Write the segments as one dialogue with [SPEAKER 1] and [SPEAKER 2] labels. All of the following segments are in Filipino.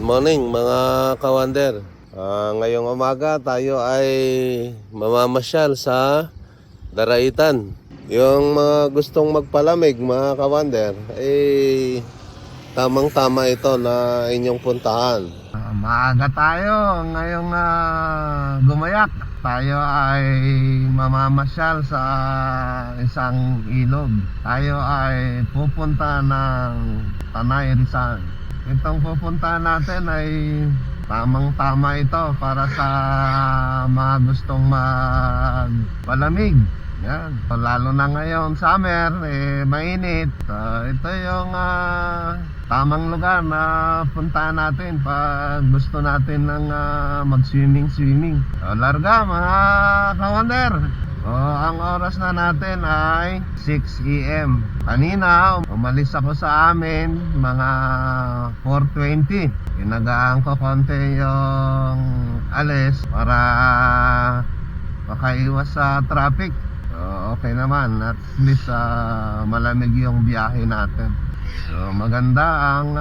[SPEAKER 1] morning mga kawander. Ngayong umaga tayo ay mamamasyal sa Daraitan. Yung mga gustong magpalamig mga kawander, tamang tama ito na inyong puntahan.
[SPEAKER 2] Maaga tayo ngayong gumayak. Tayo ay mamamasyal sa isang ilog. Tayo ay pupunta ng Tanay Rizal. Itong pupuntahan natin ay tamang-tama ito para sa mga gustong magpalamig. Yan. Lalo na ngayon summer, mainit. Ito yung tamang lugar na puntahan natin pag gusto natin ng mag-swimming. Larga mga kawander. Ang oras na natin ay 6 AM. Kanina, umalis ako sa amin mga 4:20. Inagaan ko konti yung alis para makaiwas sa traffic. Okay naman, at least malamig yung biyahe natin. So maganda ang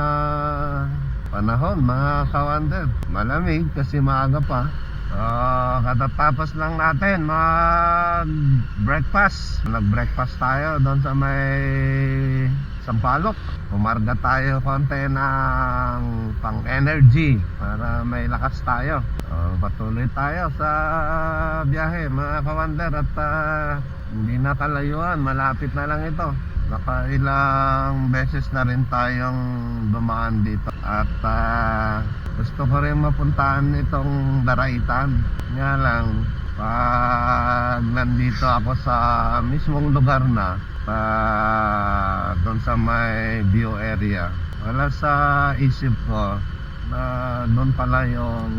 [SPEAKER 2] panahon mga kawander. Malamig kasi maaga pa. Katatapos lang natin mag-breakfast. Nag-breakfast tayo doon sa may Sampaloc. Umarga tayo konti ng pang-energy para may lakas tayo. Patuloy tayo sa biyahe mga kawander. At hindi na kalayuan, malapit na lang ito. Nakailang beses na rin tayong dumaan dito. At gusto ko rin mapuntahan itong Daraitan. Nga lang, pag nandito ako sa mismong lugar na, doon sa may view area, wala sa isip ko na doon pala yung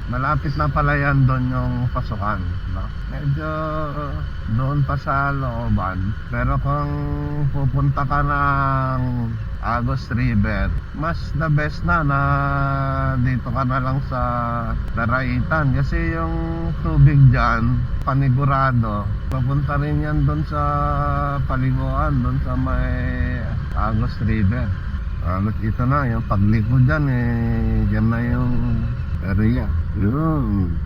[SPEAKER 2] malapit na pala yan, doon yung pasukan, no? Medyo doon pa sa looban. Pero kung pupunta ka ng Agos River, mas the best na dito ka na lang sa Daraitan. Kasi yung tubig dyan, panigurado. Papunta rin yan doon sa paliguan, doon sa may Agos River. Ito na, yung pagliko dyan, dyan na yung area. Yun.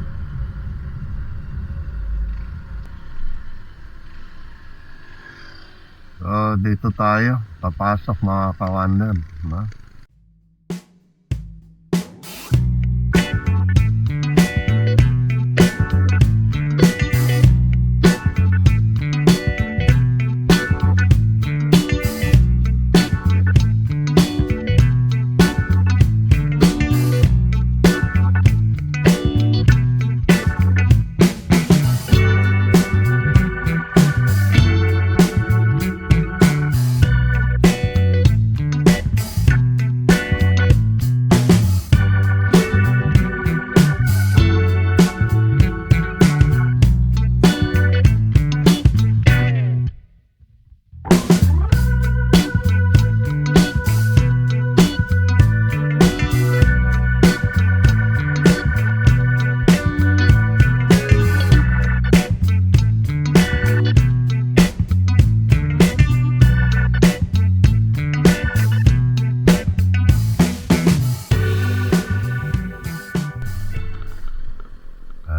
[SPEAKER 2] So, dito tayo papasok mga kawander, no?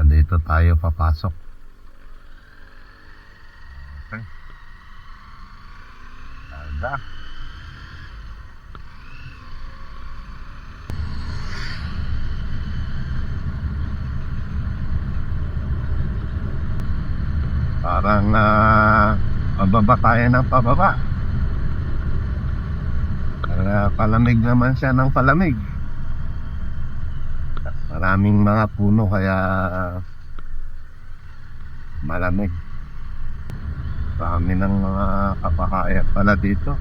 [SPEAKER 2] Dito tayo papasok. Okay. Ada. Parang pababa tayo ng pababa. Palamig naman siya ng palamig. Maraming mga puno kaya malamig. Marami ng mga kapahayag pala dito.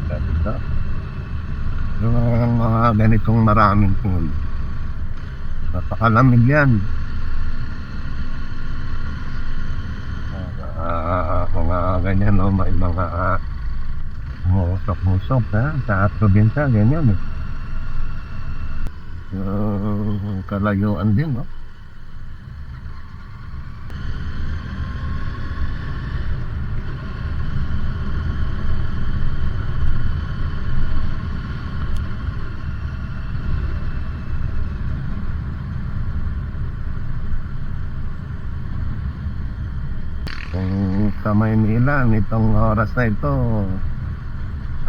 [SPEAKER 2] Ganda. Yung mga ganitong maraming puno, napakalamig yan. ganyan, no? May mga musok-musok, ha? Sa probinsya, ganyan, eh. Kalayuan din, no? Kung sa Maynila, nitong oras na ito,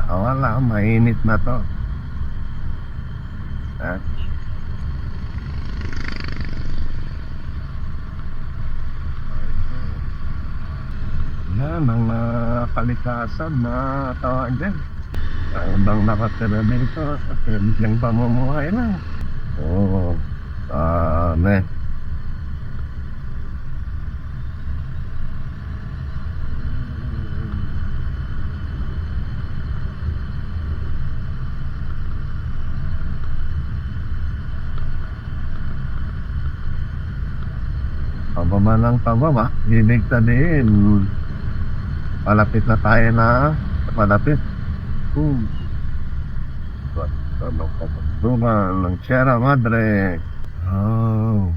[SPEAKER 2] wala, mainit na to. At yan ang kalikasan na tawag din. Bang nakatira dito, simpleng pamumuhay lang. Oo, ne. Pababa ng pababa, ibig sabihin, palapit na tayo na, palapit. Pagkabukan ng Sierra Madre. Oh,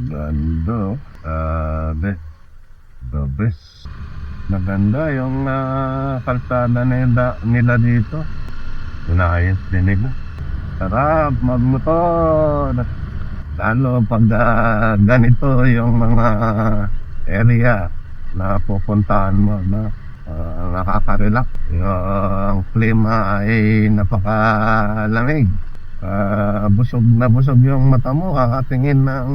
[SPEAKER 2] ganda. The best. Maganda yung kalsada nila dito. Inayos din nila. Sarap magmotor. Lalo pag ganito yung mga area na pupuntahan mo na nakaka-relax. Yung klima ay napakalamig. Busog yung mata mo, kakatingin ng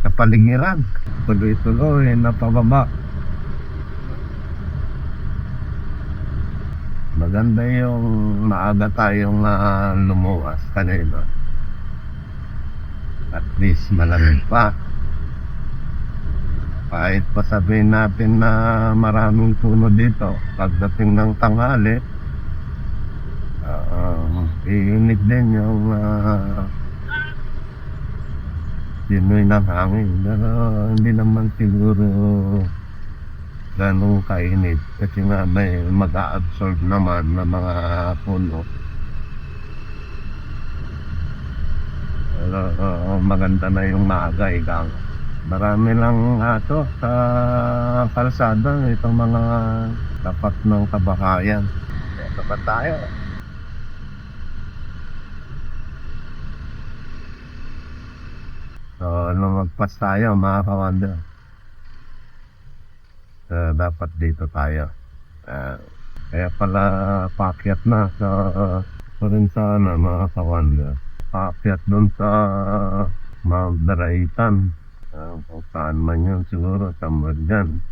[SPEAKER 2] kapaligiran. Tuloy-tuloy na pababa. Maganda yung maaga tayong lumuwas kanina. At least malamig pa. Kahit pa sabihin natin na maraming puno dito, pagdating ng tanghali, iinit din yung simoy ng hangin. Pero hindi naman siguro ganun kainit kasi nga may mag-a-absorb naman ng mga puno. Maganda na yung maaga, ikaw. Marami lang ato sa kalsada itong mga tapat ng kabakayan. Ito pa tayo. So, magpas tayo mga kawander. Dapat dito tayo. Kaya pala paakyat na sa rin sana mga kawander. Paakyat doon sa Mount Daraitan. Kung saan man yun siguro, somewhere dyan.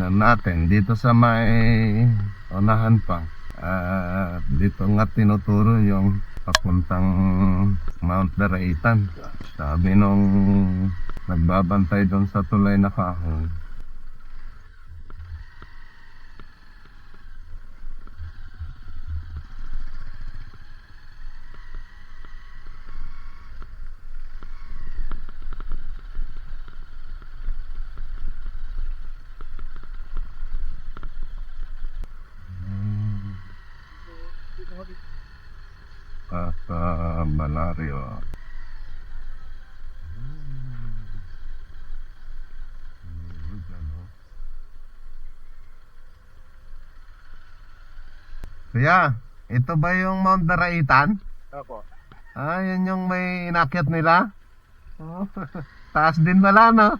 [SPEAKER 2] dinaanan natin dito sa may unahan pa. Dito nga tinuturo yung papuntang Mount Daraitan. Sabi nung nagbabantay doon sa tulay na kahoy, Balario. Kuya, ito ba yung Mount Daraitan?
[SPEAKER 3] Opo.
[SPEAKER 2] Yan yung may inakyat nila? Taas din pala, no?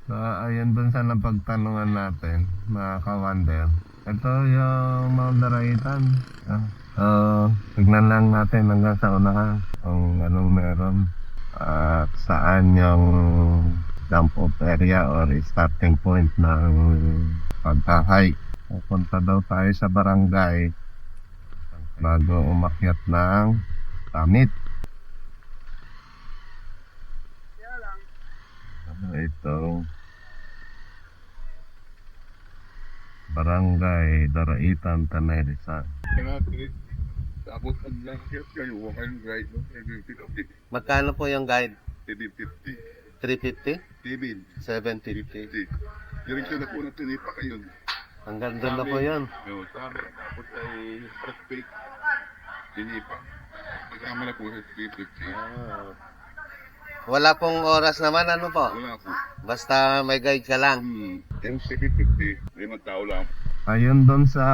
[SPEAKER 2] So, ayun dun sa napagtanungan natin, mga ka-wonder. Ito yung Mount Daraitan. Tignan lang natin hanggang sa unahan kung anong meron at saan yung dump off area or starting point ng pagka-hike. Pupunta daw tayo sa barangay bago umakyat ng summit. Ito Barangay Daraitan, Tanay Rizal.
[SPEAKER 3] Tapos ang blanket kayo, wakan guide no? 750.
[SPEAKER 1] Magkano po yung guide?
[SPEAKER 3] 750.
[SPEAKER 1] 350?
[SPEAKER 3] 750.
[SPEAKER 1] 750?
[SPEAKER 3] Direksyon na po na tinipa kayo.
[SPEAKER 1] Hanggang doon na po yun.
[SPEAKER 3] Oo, tama. Tapos ay prospect. Tinipa. Kasama na po sa 350.
[SPEAKER 1] Wala pong oras naman, ano po?
[SPEAKER 3] Wala po.
[SPEAKER 1] Basta may guide ka lang.
[SPEAKER 3] Yung 750, 5 tao lang.
[SPEAKER 2] Ayun doon sa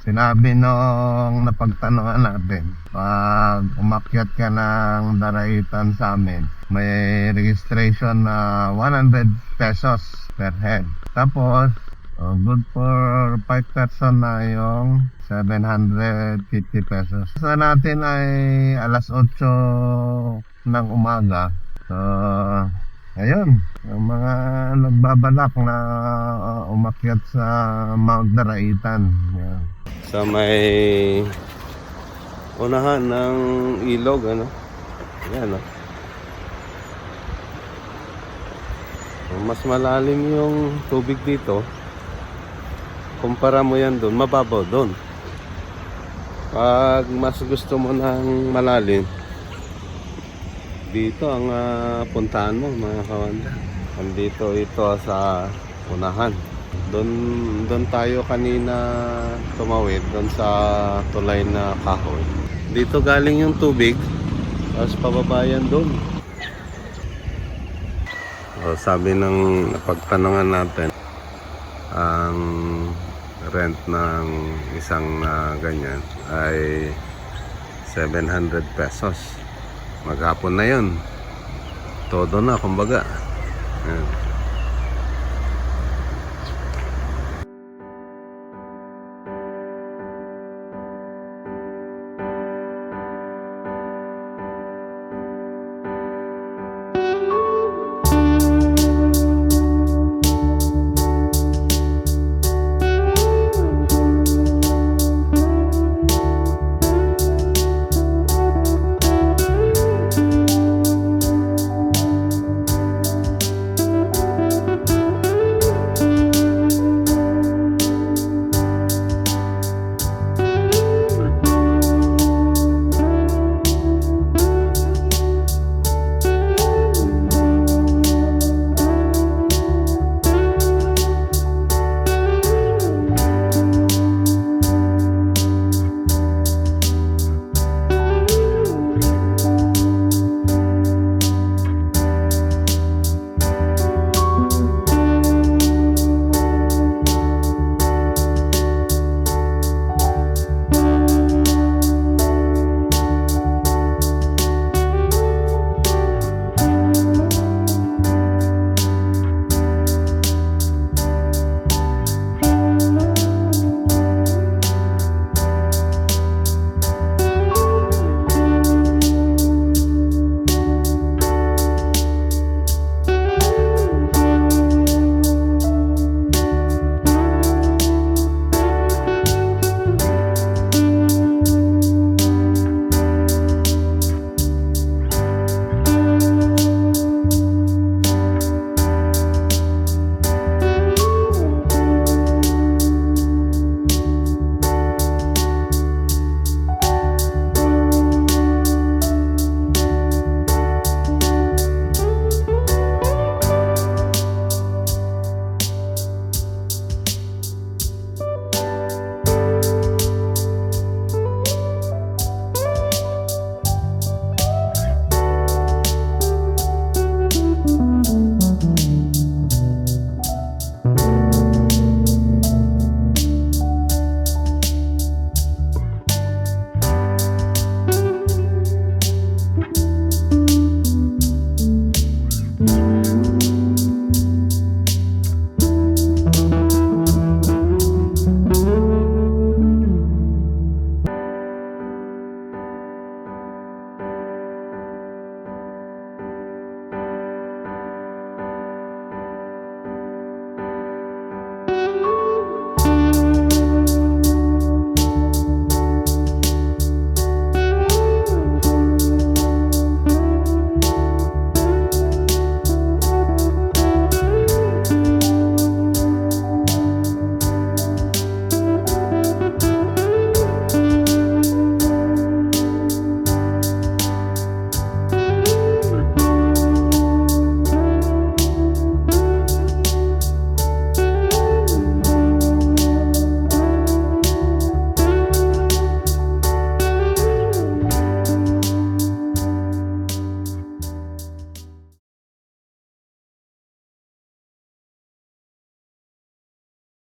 [SPEAKER 2] sinabi nung napagtanungan natin, pag umakyat ka ng Daraitan Summit, may registration na 100 pesos per head. Tapos, good for 5 person na yung 750 pesos. Sa natin ay alas 8 ng umaga. So, ayun, yung mga nagbabalak na umakyat sa Mount Daraitan. Yan.
[SPEAKER 1] Sa may unahan ng ilog, ano? Yan, oh. Mas malalim yung tubig dito. Kumpara mo yan doon, mababaw doon. Pag mas gusto mo ng malalim, dito ang puntahan mo, mga kawanda. Andito ito sa unahan. Doon tayo kanina tumawid, doon sa tulay na kahoy. Dito galing yung tubig, tapos pababayan doon. Sabi ng napagtanungan natin, ang rent ng isang ganyan ay 700 pesos. Maghapon na yun. Todo na, kumbaga. Yan.